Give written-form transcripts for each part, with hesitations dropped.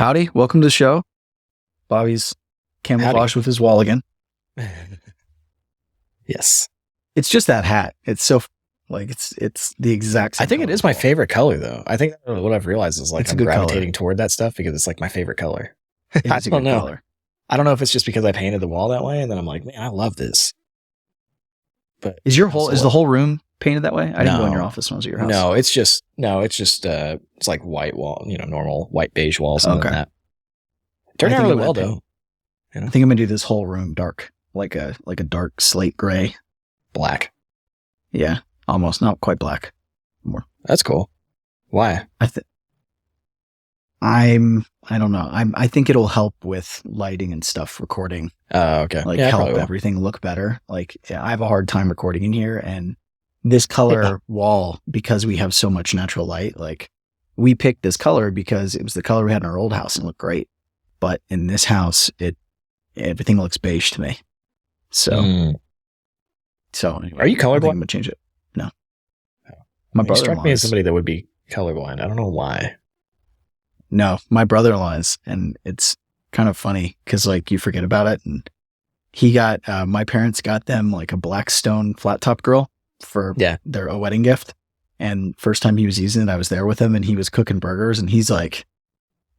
Howdy, welcome to the show. Bobby's camouflage with his wall again. Yes. It's just that hat. It's so it's the exact same. I think it is my favorite color though. I think what I've realized is It's a I'm good gravitating toward that stuff because it's like my favorite color. It's I a don't good know. color. I don't know if it's just because I painted the wall that way and then I'm like, man, I love this. But Is the whole room painted that way? I didn't go in your No. office when I was at your house. No, it's just it's like white wall, normal white beige walls. Okay. That. Turned I out think really I'm well gonna though. I think I'm gonna do this whole room dark, like a dark slate gray. Black. Yeah, almost not quite black. That's cool. Why? I don't know. I think it'll help with lighting and stuff, recording. Oh, okay. Like Yeah, it help probably will. everything look better. Like I have a hard time recording in here, and this color wall, because we have so much natural light. Like we picked this color because it was the color we had in our old house and it looked great. But in this house, everything looks beige to me. So anyway, Are you I think I'm colorblind? gonna change it. No, Oh. my You brother struck me as somebody that would be colorblind. I don't know why. No, my brother-in-law is, and it's kind of funny because like you forget about it. And he got my parents got them like a Blackstone flat top grill for their wedding gift. And first time he was using it, I was there with him, and he was cooking burgers, and he's like,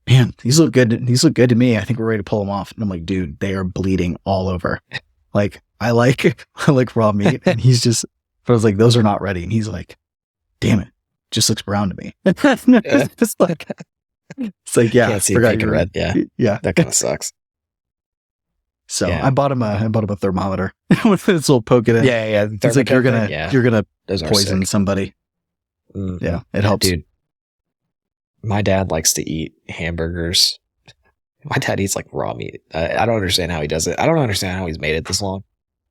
"Man, these look good. These look good to me. I think we're ready to pull them off." And I'm like, "Dude, they are bleeding all over." Like I like raw meat, and I was like, "Those are not ready." And he's like, "Damn it, just looks brown to me." It's like. It's like, yeah, Can't see it pink and red. Yeah. Yeah. That kind of sucks. So Yeah. I bought him a thermometer with this little poke in it. Yeah. It's like you're gonna Those are poison sick. somebody. Mhm. Yeah, it helps. Dude, my dad likes to eat hamburgers. My dad eats like raw meat. I don't understand how he does it. I don't understand how he's made it this long.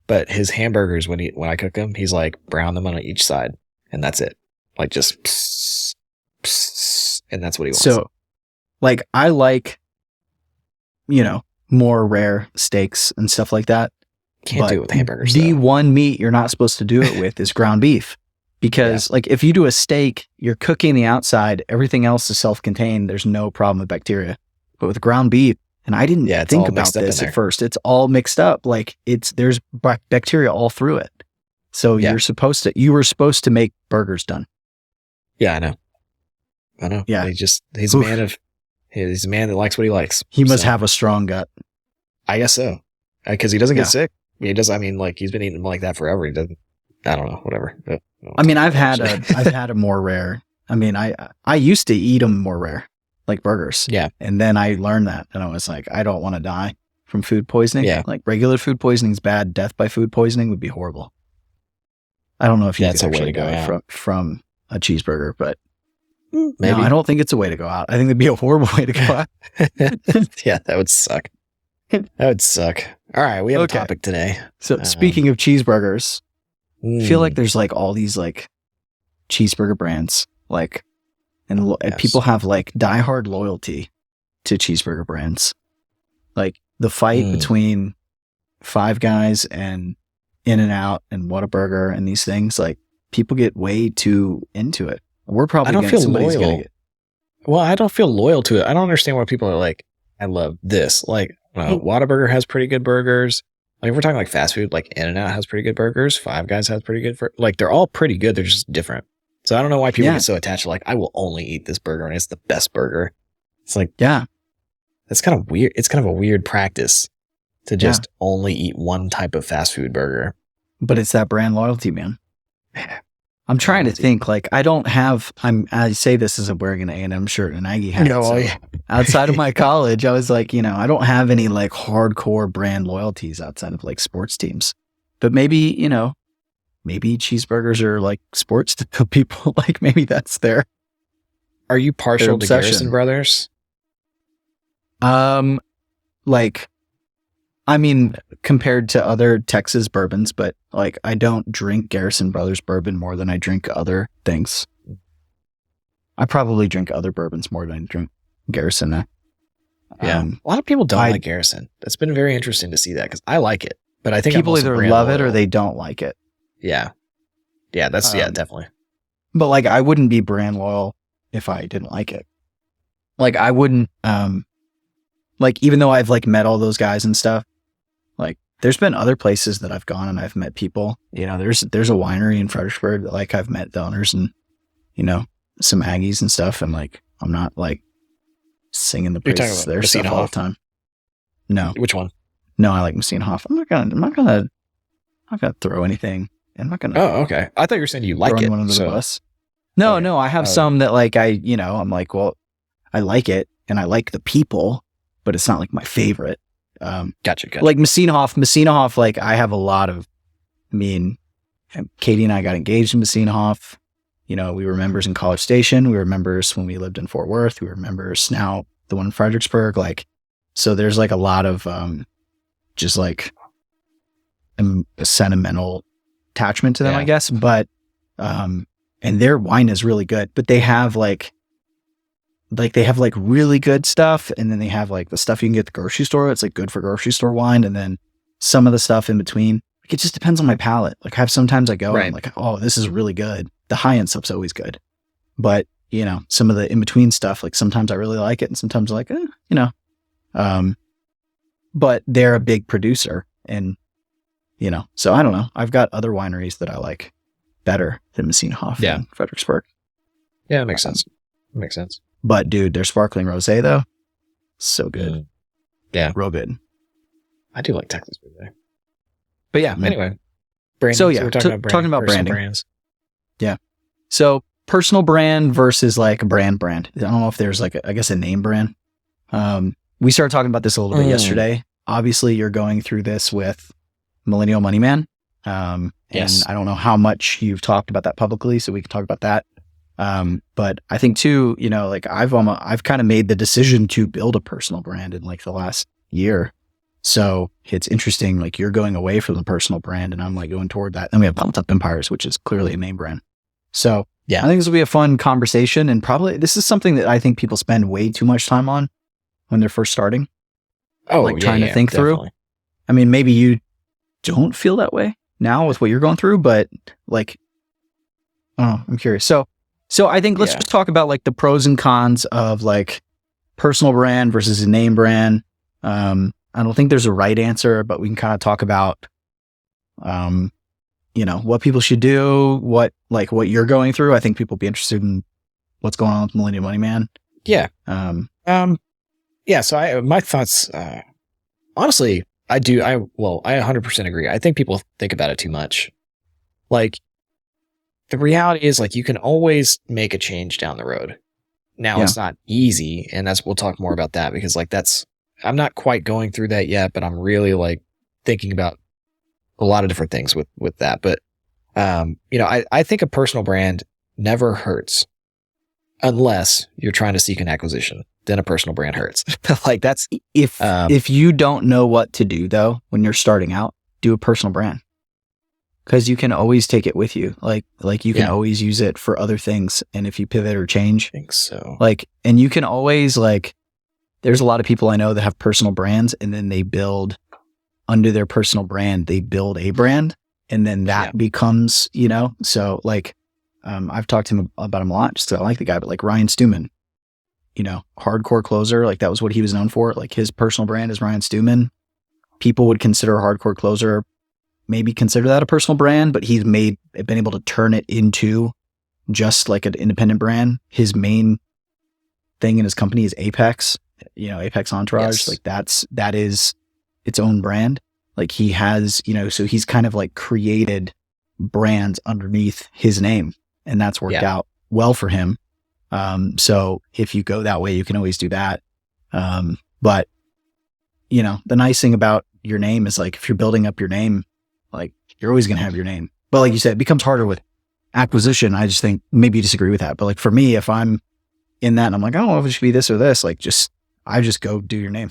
But his hamburgers, when I cook them, he's like brown them on each side, and that's it. Like just, psst, psst, and that's what he wants. So, like, I like, more rare steaks and stuff like that. Can't do it with hamburgers. The though. one meat you're not supposed to do it with is ground beef. Because like if you do a steak, you're cooking the outside, everything else is self-contained. There's no problem with bacteria. But with ground beef, and I didn't it's think all about mixed up in this there. at first. It's all mixed up. Like there's bacteria all through it. So Yeah. you were supposed to make burgers done. Yeah, I know. Yeah. He's a Oof. he's a man that likes what he likes. He must So, have a strong gut. I guess so. Because he doesn't Yeah. get sick. He does. I mean, like he's been eating like that forever. He doesn't. I don't know. Whatever. I mean, I've had a more rare. I mean, I used to eat them more rare, like burgers. Yeah. And then I learned that, and I was like, I don't want to die from food poisoning. Yeah. Like regular food poisoning is bad. Death by food poisoning would be horrible. I don't know if you That's could a way actually to go die out. from a cheeseburger, but Maybe. no, I don't think it's a way to go out. I think it'd be a horrible way to go out. Yeah, that would suck. That would suck. All right, we have Okay. a topic today. So speaking of cheeseburgers, I feel like there's like all these like cheeseburger brands, like, and Yes. people have like diehard loyalty to cheeseburger brands. Like the fight between Five Guys and In-N-Out and Whataburger and these things, like people get way too into it. We're probably I don't gonna- feel somebody's gonna loyal. get- Well, I don't feel loyal to it. I don't understand why people are like, I love this. Like, Whataburger has pretty good burgers. Like, if we're talking like fast food, like In-N-Out has pretty good burgers. Five Guys has pretty good. Like, they're all pretty good. They're just different. So I don't know why people Yeah. get so attached to like, I will only eat this burger and it's the best burger. It's like, Yeah. that's kind of weird. It's kind of a weird practice to just only eat one type of fast food burger. But it's that brand loyalty, man. I'm trying to Loyalty. think. Like, I say this as I'm wearing an A&M shirt and an Aggie hat. No, so yeah. outside of my college, I was like, I don't have any like hardcore brand loyalties outside of like sports teams. But maybe, maybe cheeseburgers are like sports to people. Like maybe that's their Are you partial to obsession. Garrison Brothers? like, I mean, compared to other Texas bourbons, but like I don't drink Garrison Brothers bourbon more than I drink other things. I probably drink other bourbons more than I drink Garrison. Yeah. A lot of people don't like Garrison. That's been very interesting to see that because I like it, but I think people I'm also either brand love it or loyal. they don't like it. Yeah. Yeah, that's definitely. But like I wouldn't be brand loyal if I didn't like it. Like I wouldn't like, even though I've like met all those guys and stuff, like there's been other places that I've gone and I've met people, you know, there's a winery in Fredericksburg that like I've met the owners and, you know, some Aggies and stuff. And like, I'm not like singing the praises of their stuff all the time. No. Which one? No, I like Messina Hoff. I'm not gonna throw anything. I'm not gonna. Oh, okay. I thought you were saying you like it. Under the bus. No, okay. No, I have some that like I'm like, well, I like it and I like the people, but it's not like my favorite. Gotcha. Like Messina Hoff, like I have a lot of, Katie and I got engaged in Messina Hoff. You know, we were members in College Station. We were members when we lived in Fort Worth. We were members now, the one in Fredericksburg. Like, so there's like a lot of, just like a sentimental attachment to them, I guess. But, and their wine is really good, but they have like they have like really good stuff. And then they have like the stuff you can get at the grocery store. It's like good for grocery store wine. And then some of the stuff in between, like, it just depends on my palate. Like sometimes I go and I'm like, oh, this is really good. The high end stuff's always good. But, you know, some of the in between stuff, like sometimes I really like it and sometimes I'm like, you know, but they're a big producer and, you know, so I don't know. I've got other wineries that I like better than Messina Hoff in Fredericksburg. Yeah, that makes sense. Makes sense. But dude, their sparkling rosé though, so good. Yeah. Real good. I do like Texas rosé. But yeah, anyway. Branding. So yeah, we're talking about branding. Brands. Yeah. So personal brand versus like a brand. I don't know if there's like, I guess a name brand. We started talking about this a little bit yesterday. Obviously you're going through this with Millennial Money Man. Yes. And I don't know how much you've talked about that publicly, so we can talk about that. But I think too, you know, like I've kind of made the decision to build a personal brand in like the last year. So it's interesting, like you're going away from the personal brand and I'm like going toward that. Then we have Pumped Up Empires, which is clearly a name brand. So yeah, I think this will be a fun conversation, and probably this is something that I think people spend way too much time on when they're first starting. Oh, like trying to think definitely. through. I mean, maybe you don't feel that way now with what you're going through, but like, oh, I'm curious. So I think let's just talk about like the pros and cons of like personal brand versus a name brand. I don't think there's a right answer, but we can kind of talk about, you know, what people should do, what you're going through. I think people will be interested in what's going on with Millennial Money Man. Yeah. So my thoughts, honestly, I 100% agree. I think people think about it too much. Like, the reality is, like, you can always make a change down the road. Now, it's not easy, and we'll talk more about that, because, like, I'm not quite going through that yet, but I'm really, like, thinking about a lot of different things with that. But, you know, I think a personal brand never hurts unless you're trying to seek an acquisition. Then a personal brand hurts. Like, that's if you don't know what to do though, when you're starting out, do a personal brand. Cause you can always take it with you. Like you can always use it for other things. And if you pivot or change, I think so. Like, and you can always there's a lot of people I know that have personal brands and then they build under their personal brand, they build a brand and then that becomes, you know, so like, I've talked to him about him a lot, just 'cause I like the guy, but like Ryan Stewman, you know, hardcore closer, like that was what he was known for. Like his personal brand is Ryan Stewman. People would consider a hardcore closer, maybe consider that a personal brand, but he's been able to turn it into just like an independent brand. His main thing in his company is Apex, you know, Apex Entourage. Like that is its own brand. Like he has, you know, so he's kind of like created brands underneath his name, and that's worked out well for him. So if you go that way, you can always do that. But you know, the nice thing about your name is like, if you're building up your name, like you're always going to have your name, but like you said, it becomes harder with acquisition. I just think maybe you disagree with that, but like for me, if I'm in that and I'm like, I don't know if it should be this or this, like I just go do your name,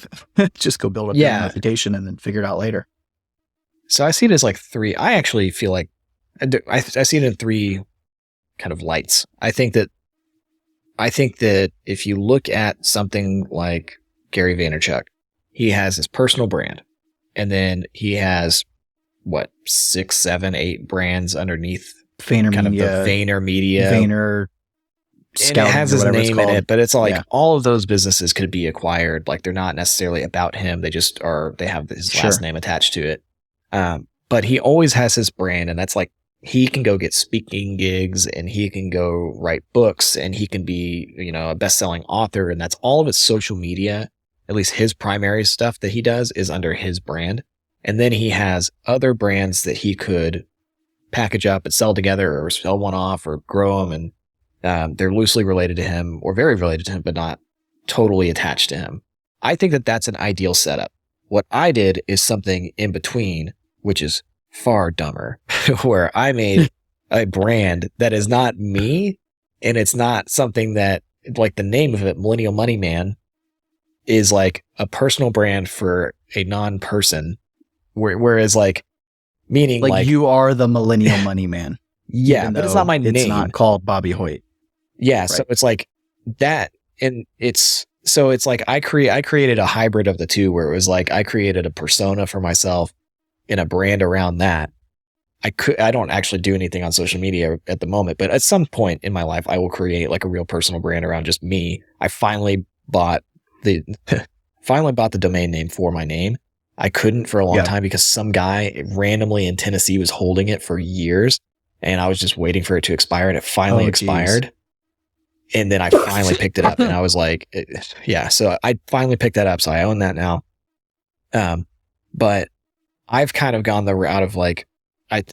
just go build up your reputation and then figure it out later. So I see it as like three. I actually feel like I see it in three kind of lights. I think that if you look at something like Gary Vaynerchuk, he has his personal brand, and then he has 6, 7, 8 brands underneath VaynerMedia, kind of the VaynerMedia, Vayner Scouting, it has his name in it, but it's like Yeah. all of those businesses could be acquired. Like they're not necessarily about him. They just are, they have his Sure. last name attached to it. But he always has his brand, and that's like, he can go get speaking gigs and he can go write books and he can be, you know, a best-selling author. And that's all of his social media, at least his primary stuff that he does is under his brand. And then he has other brands that he could package up and sell together or sell one off or grow them. And they're loosely related to him or very related to him, but not totally attached to him. I think that that's an ideal setup. What I did is something in between, which is far dumber, where I made a brand that is not me, and it's not something that, like the name of it, Millennial Money Man, is like a personal brand for a non-person, whereas like, meaning like you are the Millennial Money Man. Yeah, but it's not my name. It's not called Bobby Hoyt. Yeah, right. So it's like that, and it's like I created a hybrid of the two, where it was like I created a persona for myself and a brand around that. I don't actually do anything on social media at the moment, but at some point in my life, I will create like a real personal brand around just me. I finally bought the domain name for my name. I couldn't for a long time because some guy randomly in Tennessee was holding it for years, and I was just waiting for it to expire, and it finally expired. And then I finally picked it up, and I was like, so I finally picked that up. So I own that now. But I've kind of gone the route of like, I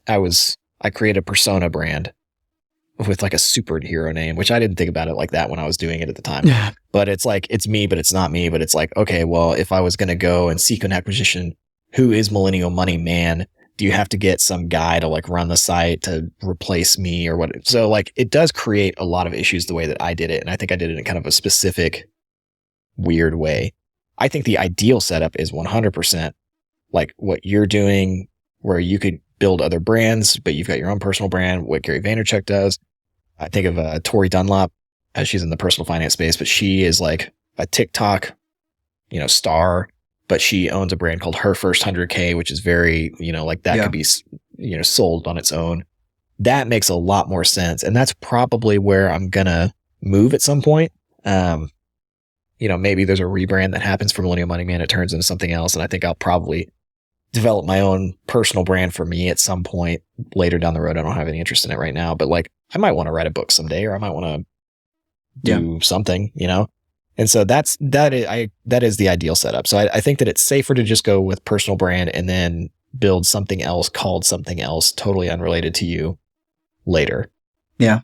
created a persona brand with like a superhero name, which I didn't think about it like that when I was doing it at the time. Yeah. But it's like, it's me, but it's not me. But it's like, okay, well, if I was going to go and seek an acquisition, who is Millennial Money Man? Do you have to get some guy to like run the site to replace me or what? So like, it does create a lot of issues the way that I did it. And I think I did it in kind of a specific weird way. I think the ideal setup is 100% like what you're doing, where you could build other brands, but you've got your own personal brand, what Gary Vaynerchuk does. I think of Tori Dunlop, she's in the personal finance space, but she is like a TikTok, star, but she owns a brand called Her First 100K, which is very, like that could be, sold on its own. That makes a lot more sense. And that's probably where I'm going to move at some point. Maybe there's a rebrand that happens for Millennial Money Man. It turns into something else. And I think I'll probably develop my own personal brand for me at some point later down the road. I don't have any interest in it right now, but like I might want to write a book someday, or I might want to do something, And so that is the ideal setup. So I think that it's safer to just go with personal brand and then build something else called something else totally unrelated to you later. Yeah.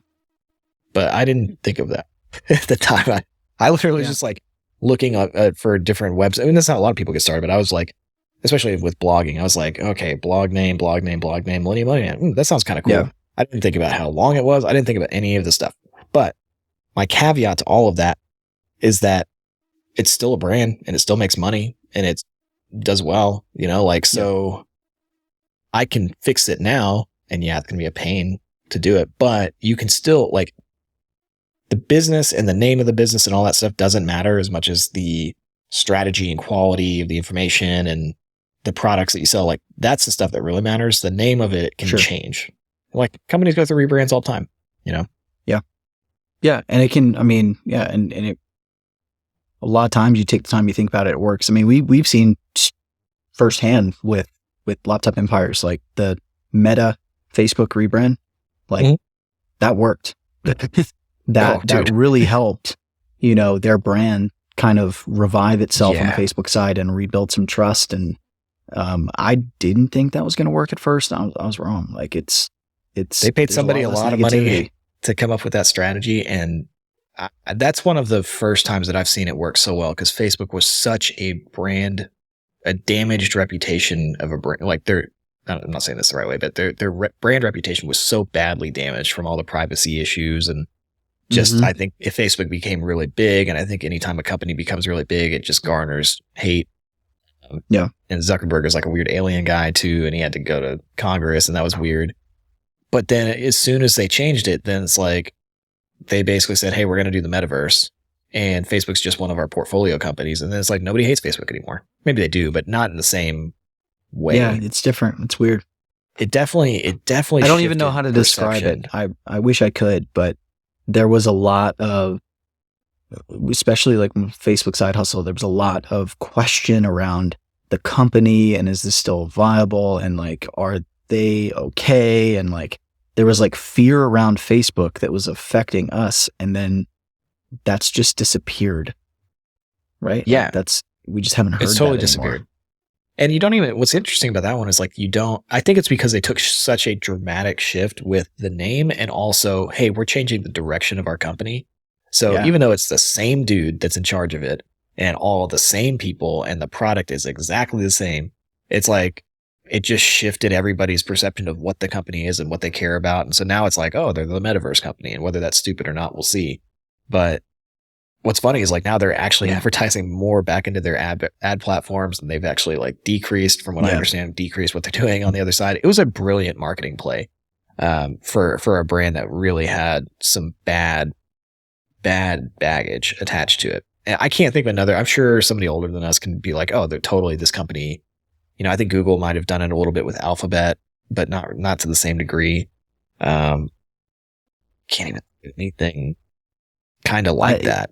But I didn't think of that at the time. I literally was just like looking up for different websites. I mean, that's how a lot of people get started, but I was like, especially with blogging, I was like, okay, blog name, Millennial Money Man. That sounds kind of cool. Yeah. I didn't think about how long it was. I didn't think about any of the stuff. But my caveat to all of that is that it's still a brand and it still makes money and it does well, so I can fix it now. And it's going to be a pain to do it, but you can still like the business and the name of the business and all that stuff doesn't matter as much as the strategy and quality of the information and the products that you sell. Like that's the stuff that really matters. The name of it can change. Like companies go through rebrands all the time, Yeah. Yeah. And it can, and it, a lot of times you take the time, you think about it, it works. I mean, we've seen firsthand with Laptop Empires, like the Meta Facebook rebrand, like that worked. that really helped, their brand kind of revive itself on the Facebook side and rebuild some trust. And I didn't think that was going to work at first. I was wrong. Like they paid somebody a lot of money to come up with that strategy. And that's one of the first times that I've seen it work so well, because Facebook was such a damaged reputation of a brand. Like I'm not saying this the right way, but their brand reputation was so badly damaged from all the privacy issues. And just, I think if Facebook became really big, and I think anytime a company becomes really big, it just garners hate. And Zuckerberg is like a weird alien guy too. And he had to go to Congress, and that was weird. But then as soon as they changed it, then it's like, they basically said, hey, we're going to do the metaverse, and Facebook's just one of our portfolio companies. And then it's like, nobody hates Facebook anymore. Maybe they do, but not in the same way. Yeah, it's different. It's weird. It definitely. I don't even know how to describe it. I wish I could, but there was a lot of, especially like Facebook side hustle, there was a lot of question around the company and is this still viable and like, are they okay? And like, there was like fear around Facebook that was affecting us. And then that's just disappeared. Right? Yeah. Like we just haven't heard it's totally that disappeared. And you don't even, what's interesting about that one is like, I think it's because they took such a dramatic shift with the name and also, hey, we're changing the direction of our company. So even though it's the same dude that's in charge of it and all the same people and the product is exactly the same, it's like, it just shifted everybody's perception of what the company is and what they care about. And so now it's like, oh, they're the metaverse company. And whether that's stupid or not, we'll see. But what's funny is like now they're actually advertising more back into their ad platforms, and they've actually like decreased, from what I understand, decreased what they're doing on the other side. It was a brilliant marketing play for a brand that really had some bad baggage attached to it. And I can't think of another. I'm sure somebody older than us can be like, oh, they're totally this company. You know, I think Google might have done it a little bit with Alphabet, but not to the same degree. Can't even think of anything kind of like that.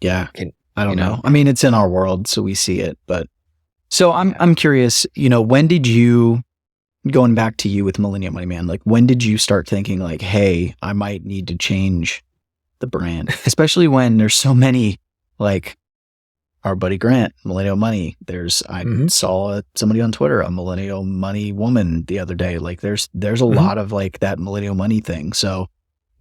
Yeah. I don't know. I mean, it's in our world, so we see it, but so I'm curious, when did you, going back to you with Millennial Money Man, like when did you start thinking like, hey, I might need to change the brand, especially when there's so many, like our buddy Grant, Millennial Money. I saw somebody on Twitter, a Millennial Money woman the other day. Like there's a lot of like that Millennial Money thing. So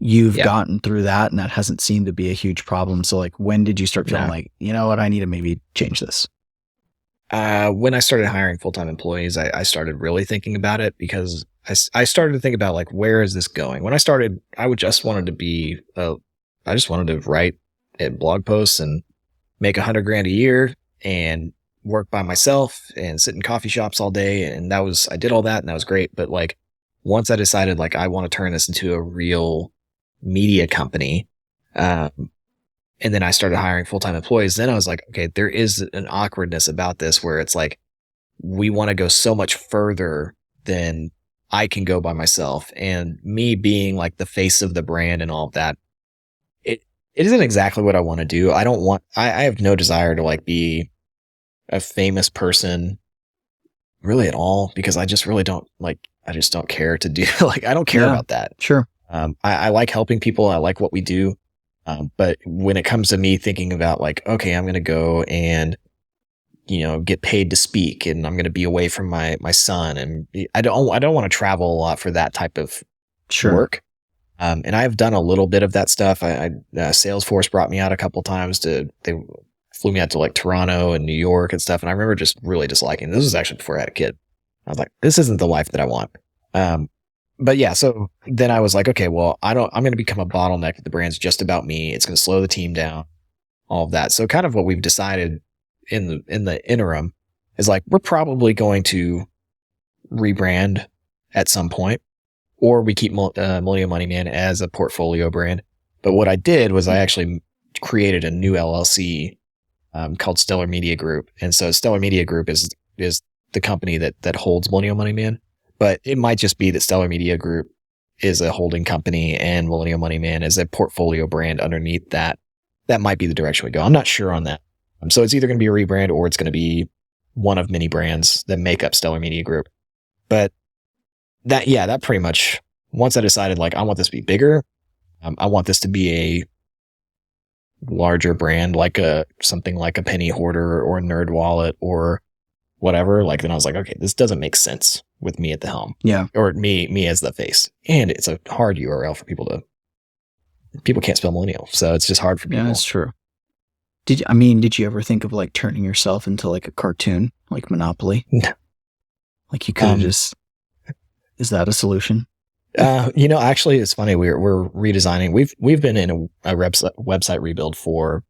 you've gotten through that and that hasn't seemed to be a huge problem. So like, when did you start feeling like, you know what, I need to maybe change this? When I started hiring full-time employees, I started really thinking about it because I started to think about like, where is this going? When I started, I just wanted to write blog posts and make $100,000 a year and work by myself and sit in coffee shops all day. And I did all that and that was great. But like, once I decided like, I want to turn this into a real media company, and then I started hiring full-time employees, then I was like, okay, there is an awkwardness about this where it's like, we want to go so much further than I can go by myself. And me being like the face of the brand and all of that, it isn't exactly what I want to do. I have no desire to like be a famous person really at all, because I just really don't like, I just don't care to do, like, I don't care about that. Sure. I like helping people. I like what we do. But when it comes to me thinking about like, okay, I'm going to go and, get paid to speak and I'm going to be away from my son. And I don't want to travel a lot for that type of work. And I've done a little bit of that stuff. Salesforce brought me out a couple times they flew me out to like Toronto and New York and stuff. And I remember just really disliking, this was actually before I had a kid. I was like, this isn't the life that I want. But yeah, so then I was like, okay, well, I'm going to become a bottleneck if the brand's just about me. It's going to slow the team down, all of that. So kind of what we've decided in the interim is like, we're probably going to rebrand at some point, or we keep Millennial Money Man as a portfolio brand. But what I did was I actually created a new LLC called Stellar Media Group. And so Stellar Media Group is the company that holds Millennial Money Man. But it might just be that Stellar Media Group is a holding company and Millennial Money Man is a portfolio brand underneath that. That might be the direction we go. I'm not sure on that. So it's either going to be a rebrand or it's going to be one of many brands that make up Stellar Media Group. But that pretty much, once I decided like, I want this to be bigger. I want this to be a larger brand, like something like a Penny Hoarder or a NerdWallet or whatever. Like, then I was like, okay, this doesn't make sense with me at the helm. Yeah. Or me as the face. And it's a hard URL for people can't spell millennial. So it's just hard for people. Yeah, that's true. Did you ever think of like turning yourself into like a cartoon, like Monopoly? No. Like you could just, is that a solution? Actually it's funny. We're redesigning. We've been in a website rebuild for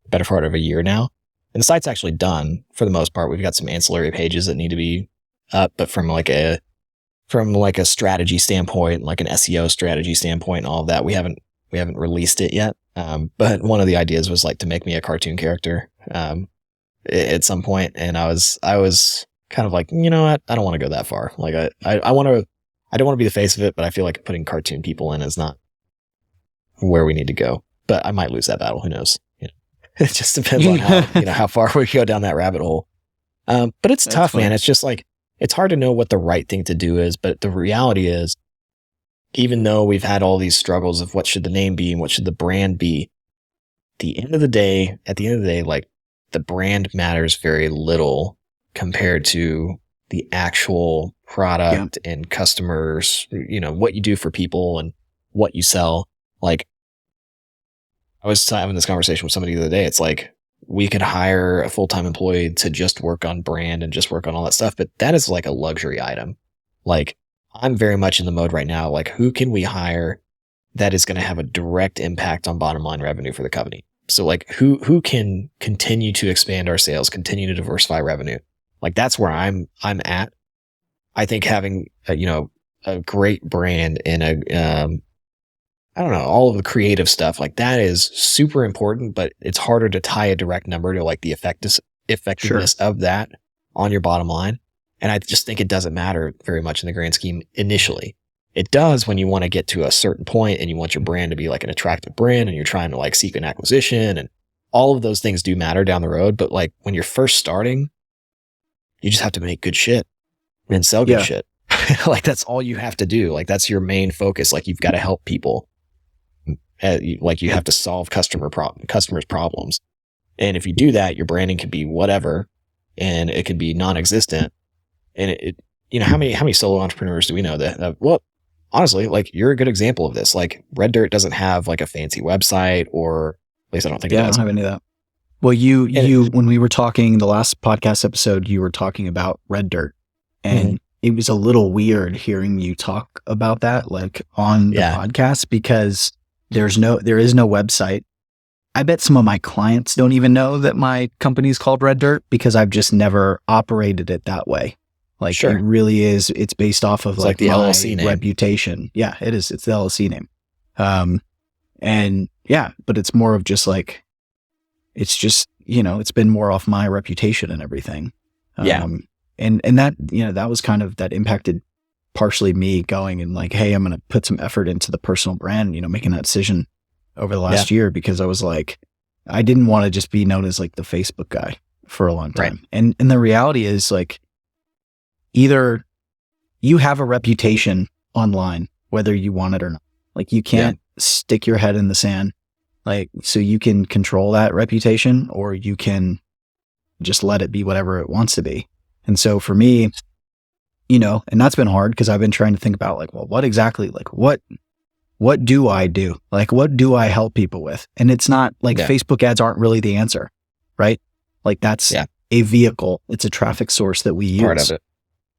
the better part of a year now. And the site's actually done for the most part. We've got some ancillary pages that need to be up, but from like a strategy standpoint, like an SEO strategy standpoint and all of that, we haven't released it yet. But one of the ideas was like to make me a cartoon character at some point. And I was kind of like, you know what? I don't want to go that far. Like I don't want to be the face of it, but I feel like putting cartoon people in is not where we need to go. But I might lose that battle. Who knows? It just depends on how far we go down that rabbit hole. But it's tough, man. It's just like, it's hard to know what the right thing to do is. But the reality is, even though we've had all these struggles of what should the name be and what should the brand be, at the end of the day, like, the brand matters very little compared to the actual product and customers, what you do for people and what you sell. Like, I was having this conversation with somebody the other day. It's like, we could hire a full-time employee to just work on brand and just work on all that stuff, but that is like a luxury item. Like, I'm very much in the mode right now, like, who can we hire that is going to have a direct impact on bottom line revenue for the company? So like, who can continue to expand our sales, continue to diversify revenue? Like, that's where I'm at. I think having a great brand and all of the creative stuff, like, that is super important, but it's harder to tie a direct number to like the effectiveness of that on your bottom line. And I just think it doesn't matter very much in the grand scheme initially. It does when you want to get to a certain point and you want your brand to be like an attractive brand and you're trying to like seek an acquisition, and all of those things do matter down the road. But like, when you're first starting, you just have to make good shit and sell good shit. Like, that's all you have to do. Like, that's your main focus. Like, you've got to help people. Like, you have to solve customers' problems. And if you do that, your branding can be whatever, and it can be non-existent. And how many solo entrepreneurs do we know that, well, honestly, like, you're a good example of this. Like, Red Dirt doesn't have like a fancy website, or at least I don't think it does. I don't have any of that. Well, when we were talking the last podcast episode, you were talking about Red Dirt, and it was a little weird hearing you talk about that, like, on the podcast, because there is no website. I bet some of my clients don't even know that my company's called Red Dirt, because I've just never operated it that way. Like, it really is. It's based off of like the LLC name. Reputation. Yeah, it is. It's the LLC name. But it's more of just like, it's just, it's been more off my reputation and everything. And that, that was kind of, that impacted partially me going and like, hey, I'm going to put some effort into the personal brand, making that decision over the last year, because I was like, I didn't want to just be known as like the Facebook guy for a long time. Right. And the reality is, like, either you have a reputation online, whether you want it or not. Like, you can't stick your head in the sand. Like, so you can control that reputation, or you can just let it be whatever it wants to be. And so for me, and that's been hard, because I've been trying to think about like, well, what exactly, like, what do I do? Like, what do I help people with? And it's not like Facebook ads aren't really the answer, right? Like, that's a vehicle. It's a traffic source that we use. Part of it.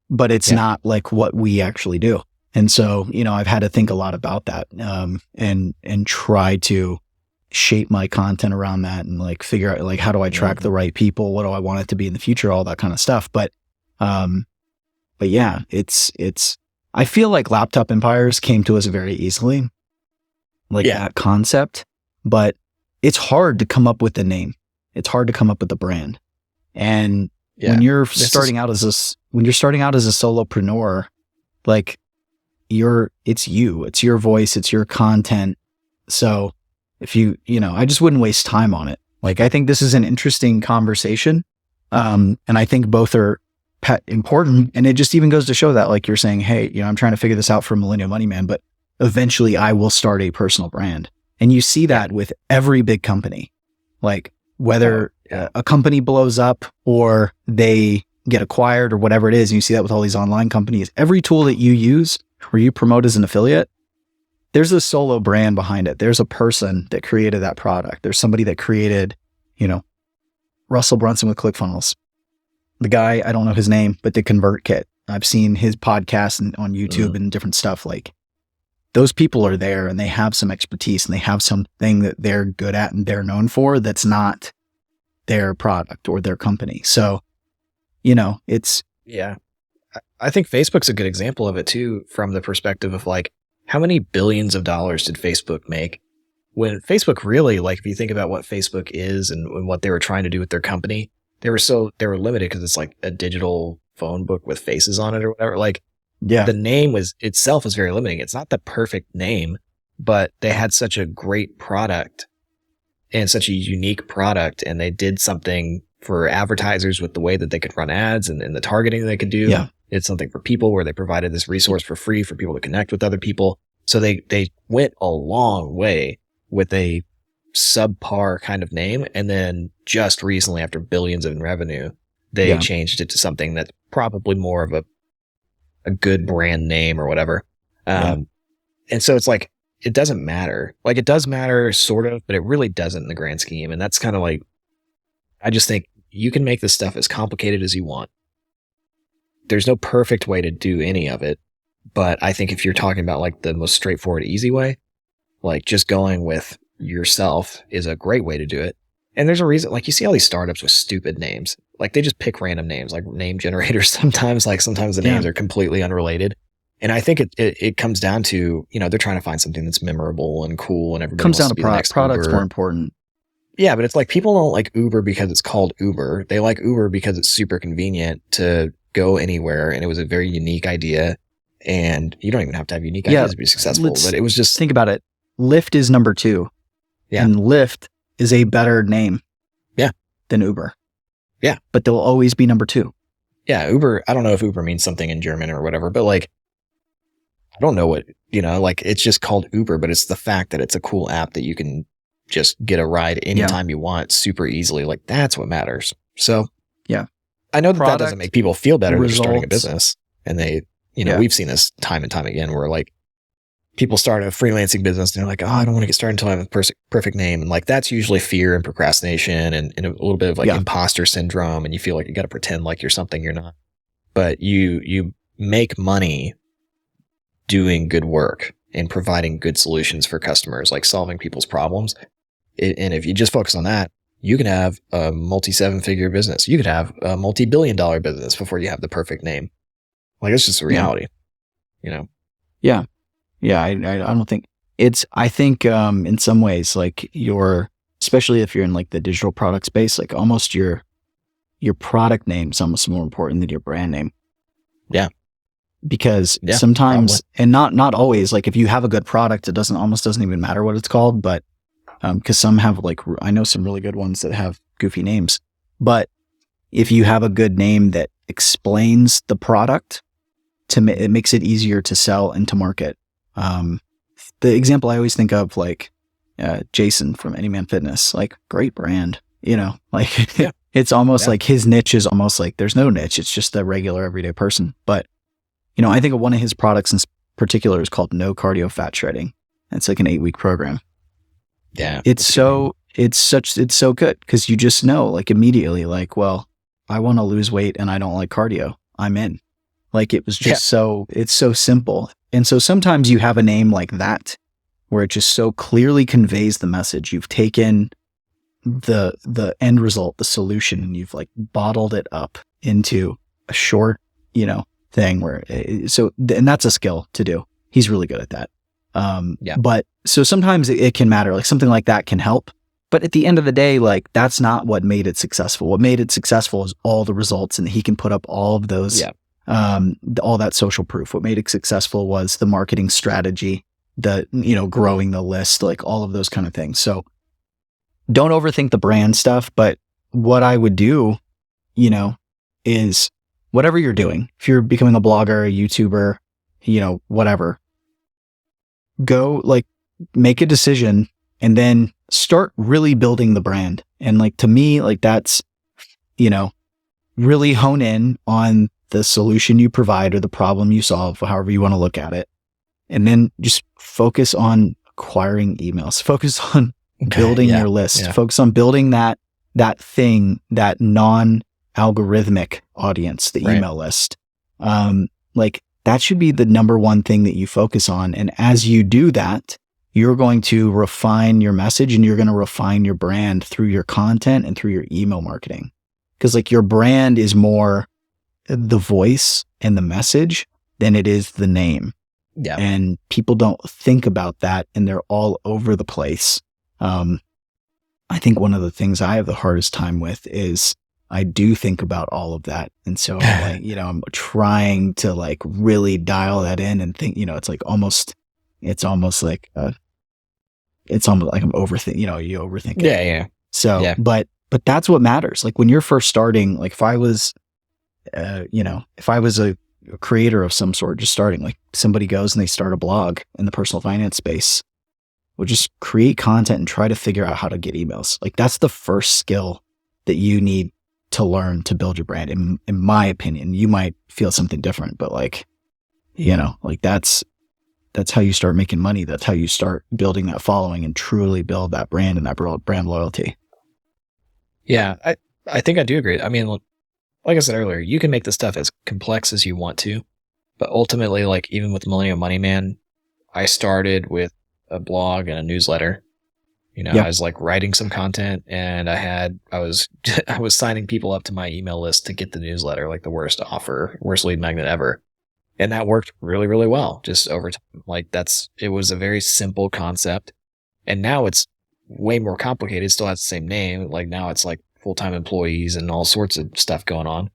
But it's not like what we actually do. And so, I've had to think a lot about that, and try to shape my content around that, and like figure out like, how do I track the right people? What do I want it to be in the future? All that kind of stuff. But yeah, it's, I feel like Laptop Empires came to us very easily, like that concept, but it's hard to come up with the name. It's hard to come up with the brand. And when you're starting out as a solopreneur, like, it's your voice, it's your content. So if I just wouldn't waste time on it. Like, I think this is an interesting conversation. And I think both are important. And it just even goes to show that, like, you're saying, hey, I'm trying to figure this out for Millennial Money Man, but eventually I will start a personal brand. And you see that with every big company, like, whether a company blows up or they get acquired or whatever it is. And you see that with all these online companies. Every tool that you use or you promote as an affiliate, there's a solo brand behind it. There's a person that created that product. There's somebody that created, Russell Brunson with ClickFunnels. The guy, I don't know his name, but the ConvertKit. I've seen his podcast on YouTube and different stuff. Like, those people are there and they have some expertise and they have something that they're good at and they're known for that's not their product or their company. So, it's... Yeah. I think Facebook's a good example of it too, from the perspective of like, how many billions of dollars did Facebook make? When Facebook really, like, if you think about what Facebook is and what they were trying to do with their company, they were limited because it's like a digital phone book with faces on it or whatever. Like, the name itself was very limiting. It's not the perfect name, but they had such a great product and such a unique product, and they did something for advertisers with the way that they could run ads and the targeting they could do. Yeah. It's something for people where they provided this resource for free for people to connect with other people. So they went a long way with a subpar kind of name. And then just recently, after billions in revenue, they changed it to something that's probably more of a good brand name or whatever. And so it's like, it doesn't matter. Like, it does matter sort of, but it really doesn't in the grand scheme. And that's kind of like, I just think you can make this stuff as complicated as you want. There's no perfect way to do any of it. But I think if you're talking about like the most straightforward, easy way, like just going with yourself is a great way to do it. And there's a reason, like, you see all these startups with stupid names. Like, they just pick random names, like name generators sometimes. Like, sometimes the names are completely unrelated. And I think it comes down to, you know, they're trying to find something that's memorable and cool, and everybody comes wants down to to be the next product's Uber. more important. Yeah, but it's like people don't like Uber because it's called Uber. They like Uber because it's super convenient to go anywhere, and it was a very unique idea. And you don't even have to have unique ideas to be successful. But it was just, think about it. Lyft is number 2. Yeah. And Lyft is a better name than Uber. Yeah. But they'll always be number 2. Yeah, Uber, I don't know if Uber means something in German or whatever, but like, I don't know what, you know, like, it's just called Uber, but it's the fact that it's a cool app that you can just get a ride anytime you want super easily. Like, that's what matters. So, yeah, I know that doesn't make people feel better when they're starting a business. And they, you know, we've seen this time and time again where like people start a freelancing business and they're like, oh, I don't want to get started until I have a perfect name. And like, that's usually fear and procrastination and a little bit of like imposter syndrome. And you feel like you got to pretend like you're something you're not. But you make money doing good work and providing good solutions for customers, like solving people's problems. And if you just focus on that, you can have a multi-7-figure business. You could have a multi-billion-dollar business before you have the perfect name. Like, it's just a reality, you know? Yeah. Yeah. I don't think I think, in some ways, like especially if you're in like the digital product space, like almost your product name is almost more important than your brand name. Yeah. Because sometimes, and not always, like if you have a good product, it almost doesn't even matter what it's called, but, cause some have like, I know some really good ones that have goofy names, but if you have a good name that explains the product, it makes it easier to sell and to market. The example I always think of, like, Jason from Anyman Fitness, like, great brand, you know, like it's almost like his niche is almost like there's no niche. It's just a regular everyday person. But, you know, I think of one of his products in particular is called No Cardio Fat Shredding. It's like an 8-week program. Yeah. It's so good because you just know, like, immediately, like, well, I want to lose weight and I don't like cardio. I'm in. Like, it was just it's so simple. And so sometimes you have a name like that where it just so clearly conveys the message. You've taken the end result, the solution, and you've like bottled it up into a short, you know, thing where, and that's a skill to do. He's really good at that. But so sometimes it can matter, like something like that can help. But at the end of the day, like, that's not what made it successful. What made it successful is all the results, and he can put up all of those, all that social proof. What made it successful was the marketing strategy, growing the list, like all of those kind of things. So don't overthink the brand stuff. But what I would do, you know, is whatever you're doing, if you're becoming a blogger, a YouTuber, you know, whatever, go like make a decision and then start really building the brand. And like, to me, like that's, you know, really hone in on the solution you provide or the problem you solve, however you want to look at it. And then just focus on acquiring emails, focus on building your list, focus on building that thing, that non-algorithmic audience, the email list. Like that should be the number one thing that you focus on. And as you do that, you're going to refine your message and you're going to refine your brand through your content and through your email marketing. Because like your brand is more the voice and the message than it is the name. Yeah. And people don't think about that and they're all over the place. I think one of the things I have the hardest time with is I do think about all of that. And so like, you know, I'm trying to like really dial that in and think, you know, it's almost like it's almost like I'm overthinking, you overthink it. Yeah. So, Yeah. but that's what matters. Like when you're first starting, like if I was, if I was a creator of some sort, just starting, like somebody goes and they start a blog in the personal finance space, we'll just create content and try to figure out how to get emails. Like that's the first skill that you need to learn to build your brand. In my opinion, you might feel something different, but like, like that's how you start making money. That's how you start building that following and truly build that brand and that brand loyalty. Yeah, I think I do agree. I mean, like I said earlier, you can make this stuff as complex as you want to, but ultimately, like even with Millennial Money Man, I started with a blog and a newsletter. I was like writing some content, and I was signing people up to my email list to get the newsletter, like the worst lead magnet ever. And that worked really, really well just over time. Like it was a very simple concept. And now it's way more complicated. It still has the same name. Like now it's like full-time employees and all sorts of stuff going on.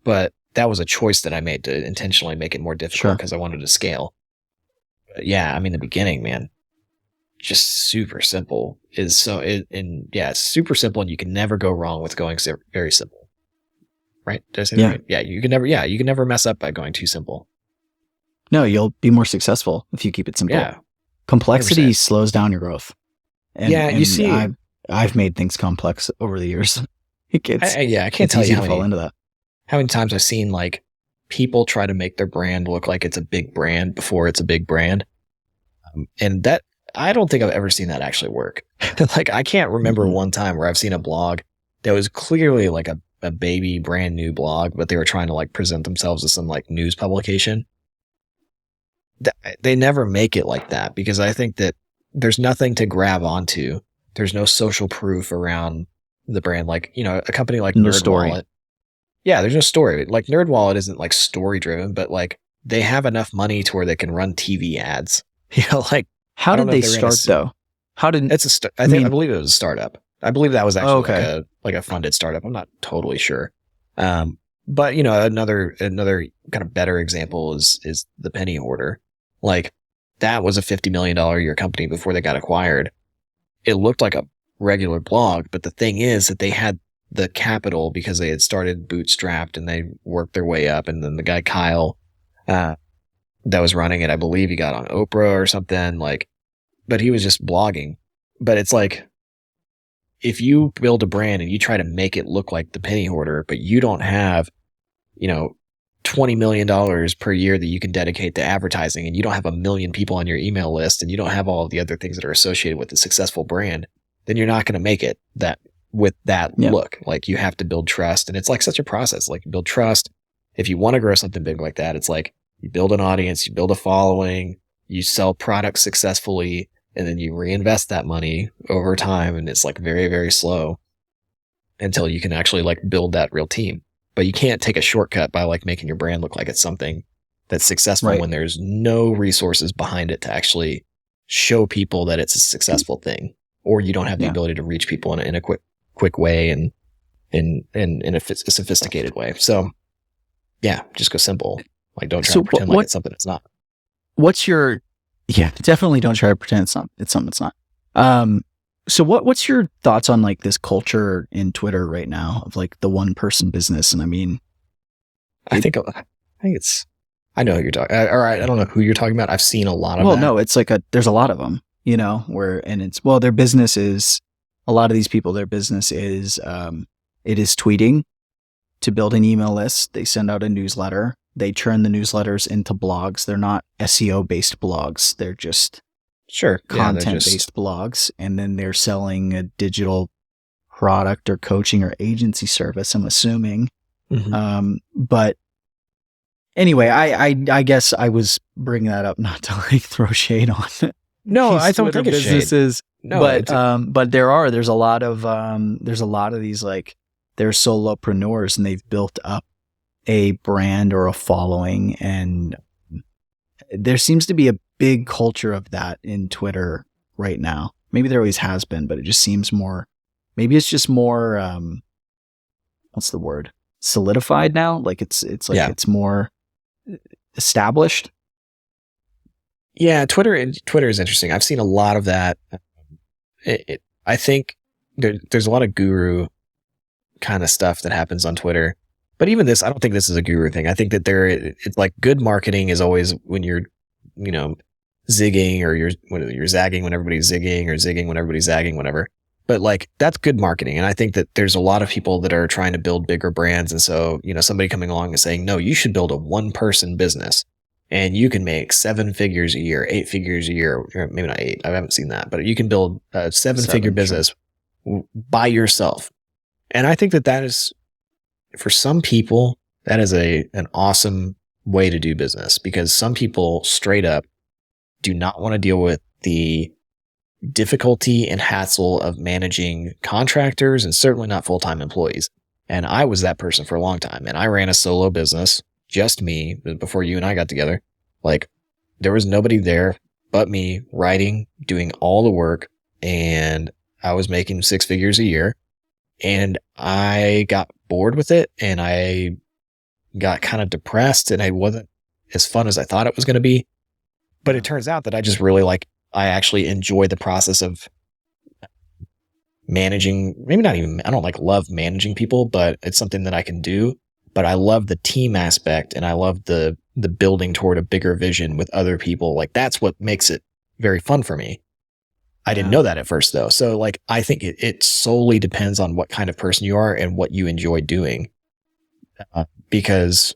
But that was a choice that I made to intentionally make it more difficult because I wanted to scale. But yeah, I mean, the beginning, man, just super simple it's super simple, and you can never go wrong with going very simple. Right? Did I say that right? Yeah, you can never mess up by going too simple. No, you'll be more successful if you keep it simple. Yeah. Complexity slows down your growth. And you see, I've made things complex over the years. I can't tell you how many times I've seen like people try to make their brand look like it's a big brand before it's a big brand. And that, I don't think I've ever seen that actually work. Like I can't remember one time where I've seen a blog that was clearly like a baby brand new blog, but they were trying to like present themselves as some like news publication. They never make it like that because I think that there's nothing to grab onto. There's no social proof around the brand. Like, a company like NerdWallet. Yeah, there's no story. Like NerdWallet isn't like story driven, but like they have enough money to where they can run TV ads. Like how did they start though? How did I believe it was a startup. I believe that was actually like a funded startup. I'm not totally sure. But another kind of better example is the Penny Hoarder. Like that was a $50 million a year company before they got acquired. It looked like a regular blog, but the thing is that they had the capital because they had started bootstrapped and they worked their way up. And then the guy Kyle, that was running it, I believe he got on Oprah or something, like, but he was just blogging. But it's like, if you build a brand and you try to make it look like the Penny Hoarder, but you don't have, $20 million per year that you can dedicate to advertising, and you don't have 1 million people on your email list, and you don't have all of the other things that are associated with a successful brand, then you're not going to make it with that look. Like you have to build trust, and it's like such a process. Like you build trust. If you want to grow something big like that, it's like you build an audience, you build a following, you sell products successfully, and then you reinvest that money over time. And it's like very, very slow until you can actually like build that real team. But you can't take a shortcut by like making your brand look like it's something that's successful when there's no resources behind it to actually show people that it's a successful thing, or you don't have the ability to reach people in a quick way and in a sophisticated way. So yeah, just go simple. Like don't try to pretend like it's something it's not. Definitely don't try to pretend it's something it's not. So what's your thoughts on like this culture in Twitter right now of like the one person business? And I mean, I think I know who you're talking. All right, I don't know who you're talking about. I've seen a lot of. Well, no, it's like there's a lot of them, their business is a lot of these people. Their business is it is tweeting to build an email list. They send out a newsletter. They turn the newsletters into blogs. They're not SEO based blogs. They're just content-based blogs, and then they're selling a digital product or coaching or agency service, I'm assuming. Mm-hmm. But anyway, I guess I was bringing that up not to like throw shade on it. No, I don't think it's businesses. No, but there's a lot of these like they're solopreneurs and they've built up a brand or a following, and there seems to be a big culture of that in Twitter right now. Maybe there always has been, but it just seems more, maybe it's just more, what's the word? Solidified now? Like it's like it's more established. Yeah, Twitter is interesting. I've seen a lot of that. I think there's a lot of guru kind of stuff that happens on Twitter. But even this, I don't think this is a guru thing. I think that it's like good marketing is always when you're, zigging or you're zagging when everybody's zigging or zigging when everybody's zagging, whatever. But like, that's good marketing. And I think that there's a lot of people that are trying to build bigger brands. And so, somebody coming along and saying, no, you should build a 1-person business and you can make 7 figures a year, 8 figures a year, or maybe not 8. I haven't seen that, but you can build a 7-figure business by yourself. And I think that is, for some people, that is an awesome way to do business, because some people straight up do not want to deal with the difficulty and hassle of managing contractors and certainly not full-time employees. And I was that person for a long time. And I ran a solo business, just me, before you and I got together. Like, there was nobody there but me writing, doing all the work, and I was making 6 figures a year. And I got bored with it, and I got kind of depressed, and I wasn't as fun as I thought it was going to be. But it turns out that I just really I actually enjoy the process of managing, maybe not even, I don't love managing people, but it's something that I can do. But I love the team aspect, and I love the building toward a bigger vision with other people. Like, that's what makes it very fun for me. I didn't know that at first, though. So I think it solely depends on what kind of person you are and what you enjoy doing. Because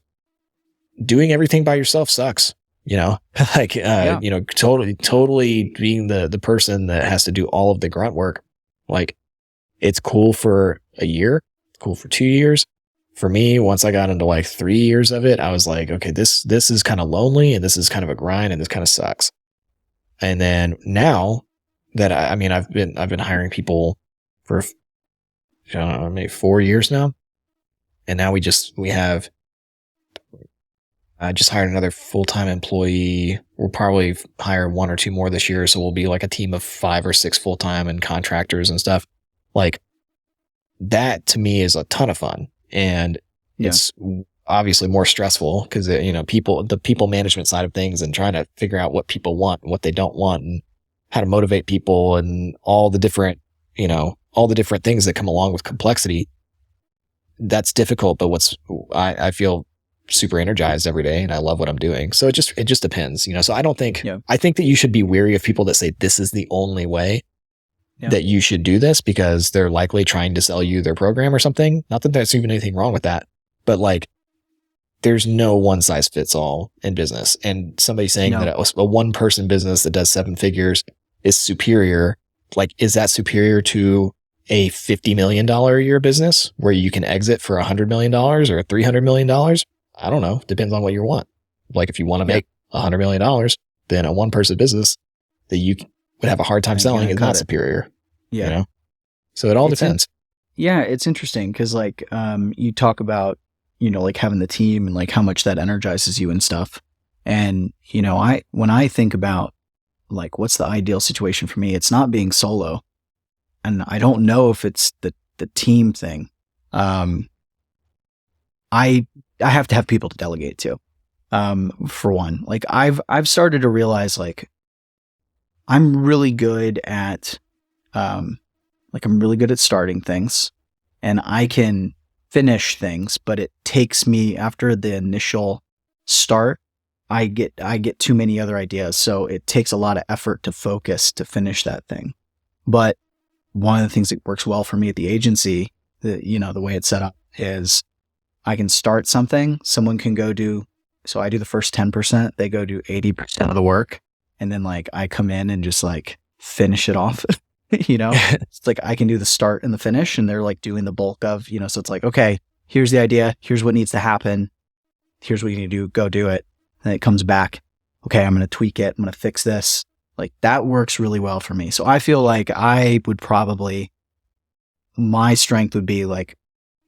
doing everything by yourself sucks, totally being the person that has to do all of the grunt work. Like, it's cool for a year, cool for 2 years. For me, once I got into 3 years of it, I was like, okay, this is kind of lonely, and this is kind of a grind, and this kind of sucks. And then now that I've been hiring people for, I don't know, maybe 4 years now. And now I just hired another full-time employee. We'll probably hire 1 or 2 more this year. So we'll be like a team of 5 or 6 full-time and contractors and stuff. Like, that to me is a ton of fun. And it's obviously more stressful because, the people management side of things and trying to figure out what people want and what they don't want and how to motivate people and all the different things that come along with complexity. That's difficult, but I feel super energized every day, and I love what I'm doing. So it just depends, So I don't think, I think that you should be wary of people that say this is the only way that you should do this, because they're likely trying to sell you their program or something. Not that there's even anything wrong with that, but there's no one size fits all in business. And somebody saying that a 1-person business that does 7 figures is superior. Is that superior to a $50 million a year business where you can exit for $100 million or $300 million? I don't know. Depends on what you want. If you want to make $100 million, then a 1-person business that you would have a hard time selling is not superior. Yeah. So it all depends. It's interesting because you talk about, having the team and how much that energizes you and stuff. And, when I think about what's the ideal situation for me, it's not being solo. And I don't know if it's the team thing. I have to have people to delegate to, for one. I've started to realize I'm really good at I'm really good at starting things, and I can finish things, but it takes me, after the initial start, I get too many other ideas. So it takes a lot of effort to focus to finish that thing. But one of the things that works well for me at the agency, the way it's set up, is I can start something, someone can go do, so I do the first 10%, they go do 80% of the work. And then I come in and just finish it off, it's I can do the start and the finish, and they're doing the bulk of, so it's okay, here's the idea. Here's what needs to happen. Here's what you need to do. Go do it. And it comes back. Okay, I'm going to tweak it. I'm going to fix this. That works really well for me. So I feel I would probably, my strength would be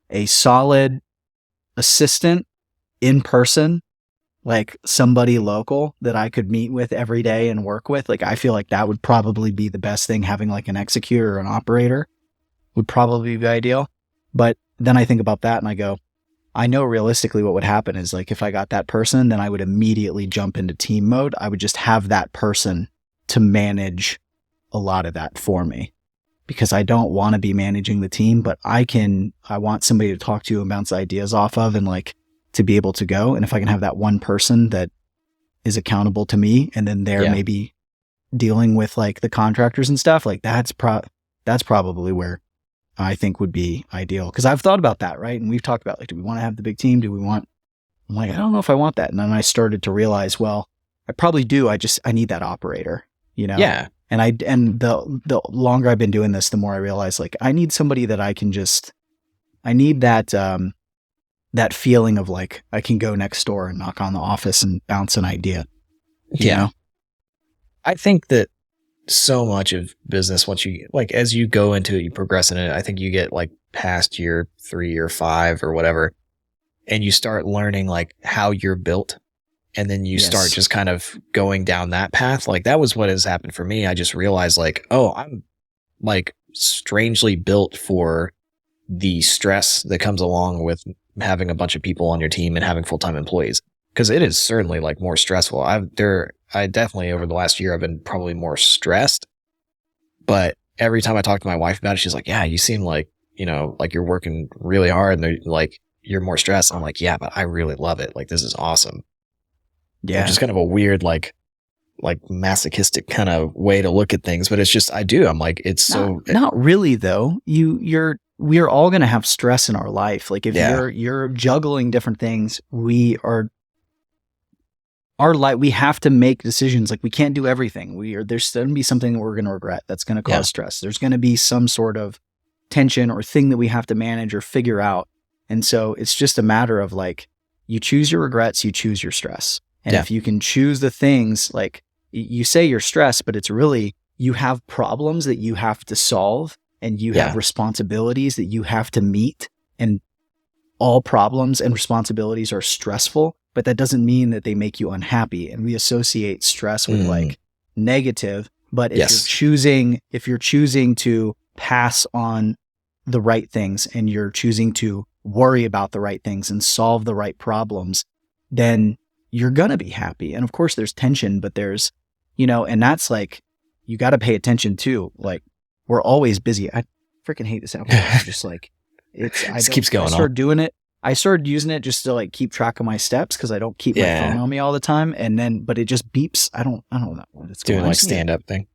a solid assistant in person, somebody local that I could meet with every day and work with. I feel that would probably be the best thing. Having an executor or an operator would probably be ideal. But then I think about that and I go, I know realistically what would happen is if I got that person, then I would immediately jump into team mode. I would just have that person to manage a lot of that for me. because I don't want to be managing the team, but I want somebody to talk to and bounce ideas off of and like to be able to go. And if I can have that one person that is accountable to me and then they're maybe dealing with like the contractors and stuff, like that's probably where I think would be ideal. Cause I've thought about that. Right. And we've talked about like, do we want to have the big team? I'm like, I don't know if I want that. And then I started to realize, well, I probably do. I need that operator, you know? Yeah. And the longer I've been doing this, the more I realize like I need somebody that I need that feeling of like I can go next door and knock on the office and bounce an idea. You know? I think that so much of business, once you like, as you go into it, you progress in it. I think you get like past year 3 or 5 or whatever, and you start learning like how you're built. And then you start just kind of going down that path. Like that was what has happened for me. I just realized like, oh, I'm like strangely built for the stress that comes along with having a bunch of people on your team and having full-time employees. Cause it is certainly like more stressful. I definitely over the last year, I've been probably more stressed, but every time I talk to my wife about it, she's like, yeah, you seem like, you know, like you're working really hard and they're like, you're more stressed. I'm like, yeah, but I really love it. Like, this is awesome. Yeah. Which is kind of a weird, like masochistic kind of way to look at things, but it's just, I'm like, it's not really though. We are all going to have stress in our life. Like if you're juggling different things, we have to make decisions. Like we can't do everything. There's going to be something that we're going to regret. That's going to cause stress. There's going to be some sort of tension or thing that we have to manage or figure out. And so it's just a matter of like, you choose your regrets, you choose your stress. And if you can choose the things, like you say you're stressed, but it's really, you have problems that you have to solve and you have responsibilities that you have to meet, and all problems and responsibilities are stressful, but that doesn't mean that they make you unhappy. And we associate stress with like negative, but if you're choosing to pass on the right things and you're choosing to worry about the right things and solve the right problems, then you're going to be happy. And of course there's tension, but there's, you know, and that's like, you got to pay attention to, like, we're always busy. I freaking hate this Apple Watch. Just like, it keeps going on. I started doing it. I started using it just to like keep track of my steps because I don't keep my phone on me all the time. And then, but it just beeps. I don't know what it's doing, like stand up thing.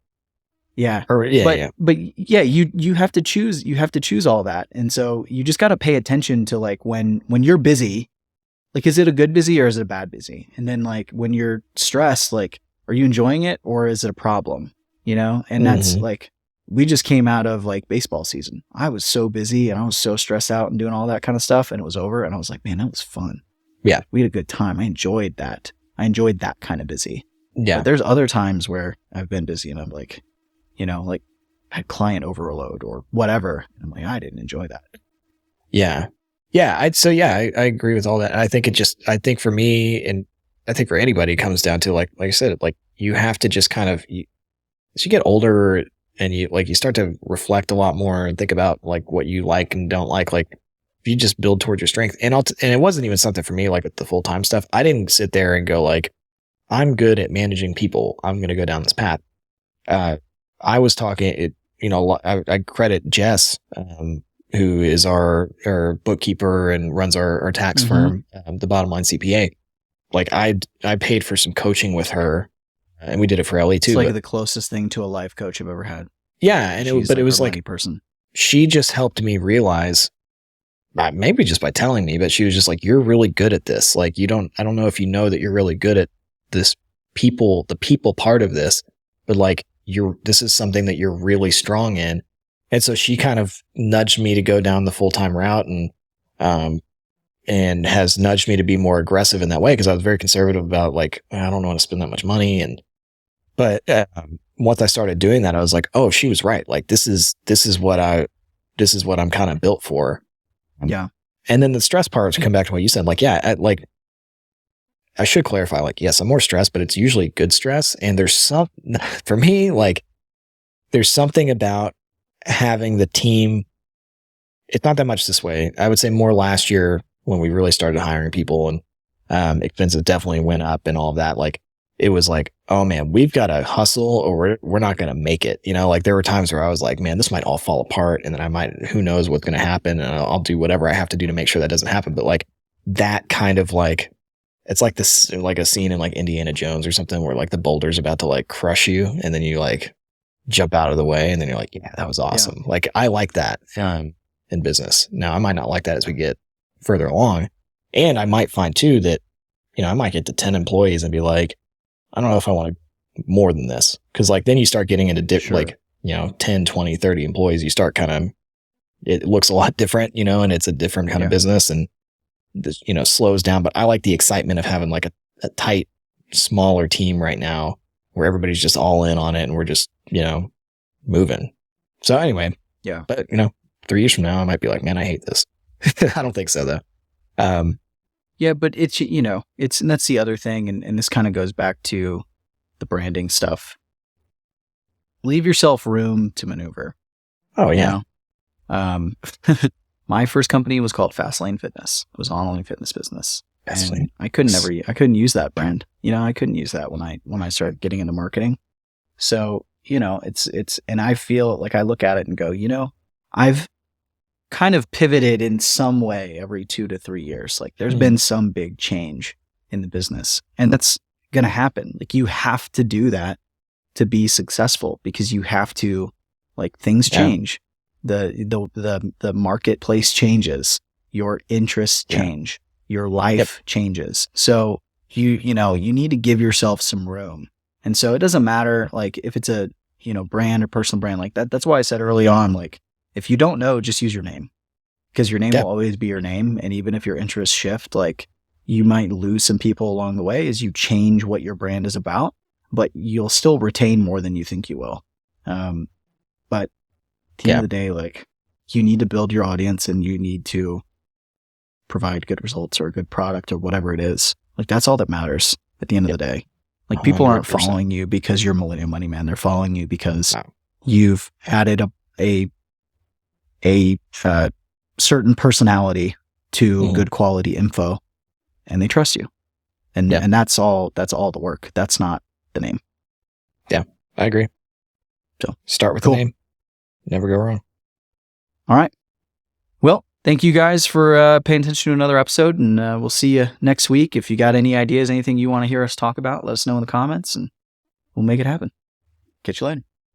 Yeah. But you have to choose all that. And so you just got to pay attention to like when you're busy, like, is it a good busy or is it a bad busy? And then like when you're stressed, like, are you enjoying it or is it a problem? You know? And that's like, we just came out of like baseball season. I was so busy and I was so stressed out and doing all that kind of stuff, and it was over. And I was like, man, that was fun. Yeah. We had a good time. I enjoyed that. I enjoyed that kind of busy. Yeah. But there's other times where I've been busy and I'm like, you know, like had client overload or whatever. And I'm like, I didn't enjoy that. Yeah. Yeah. I agree with all that. I think I think for me, and I think for anybody, it comes down to like I said, like you have to just kind of, as you get older and you start to reflect a lot more and think about like what you like and don't like if you just build towards your strength. And it wasn't even something for me, like with the full-time stuff. I didn't sit there and go like, I'm good at managing people, I'm going to go down this path. I was talking, I credit Jess, who is our bookkeeper and runs our tax firm, the Bottom Line CPA. Like I paid for some coaching with her, and we did it for Ellie too. It's like the closest thing to a life coach I've ever had. Yeah. And it was like, person. She just helped me realize, maybe just by telling me, but she was just like, you're really good at this. Like I don't know if you know that you're really good at this the people part of this, but like this is something that you're really strong in. And so she kind of nudged me to go down the full-time route and has nudged me to be more aggressive in that way. Cause I was very conservative about like, I don't want to spend that much money. But once I started doing that, I was like, oh, she was right. Like this is what I'm kind of built for. Yeah. And then the stress parts come back to what you said. Like, yeah, I should clarify, like, yes, I'm more stressed, but it's usually good stress. And for me, like, there's something about having the team. It's not that much this way. I would say more last year when we really started hiring people and expenses definitely went up and all of that. Like, it was like, oh man, we've got to hustle or we're not going to make it. You know, like there were times where I was like, man, this might all fall apart and then who knows what's going to happen. And I'll do whatever I have to do to make sure that doesn't happen. But like that kind of like, it's like this, like a scene in like Indiana Jones or something where like the boulder's about to like crush you and then you like jump out of the way and then you're like, yeah, that was awesome. Yeah. Like I like that in business. Now I might not like that as we get further along. And I might find too that, you know, I might get to 10 employees and be like, I don't know if I want more than this. Cause like then you start getting into like, you know, 10, 20, 30 employees, you start kind of, it looks a lot different, you know, and it's a different kind of business and this, you know, slows down. But I like the excitement of having like a tight, smaller team right now where everybody's just all in on it and we're just, you know, moving. So anyway, yeah. But you know, 3 years from now, I might be like, man, I hate this. I don't think so though. Yeah, but it's, you know, and that's the other thing. And this kind of goes back to the branding stuff. Leave yourself room to maneuver. Oh yeah. You know? My first company was called Fastlane Fitness. It was an online fitness business. And I couldn't use that brand. You know, I couldn't use that when I started getting into marketing. So, you know, it's, and I feel like I look at it and go, you know, I've kind of pivoted in some way every 2 to 3 years. Like there's been some big change in the business and that's going to happen. Like you have to do that to be successful because you have to, like things change. The marketplace changes, your interests change, your life changes. So you know, you need to give yourself some room. And so it doesn't matter like if it's a, you know, brand or personal brand like that. That's why I said early on, like if you don't know, just use your name because your name will always be your name. And even if your interests shift, like you might lose some people along the way as you change what your brand is about, but you'll still retain more than you think you will. But at the end of the day, like you need to build your audience and you need to provide good results or a good product or whatever it is. Like that's all that matters at the end of the day. Like people 100%. Aren't following you because you're Millennial Money Man. They're following you because you've added a certain personality to good quality info and they trust you. And that's all the work. That's not the name. Yeah, I agree. So start with the name. Never go wrong. All right. Well, thank you guys for paying attention to another episode and we'll see you next week. If you got any ideas, anything you want to hear us talk about, let us know in the comments and we'll make it happen. Catch you later.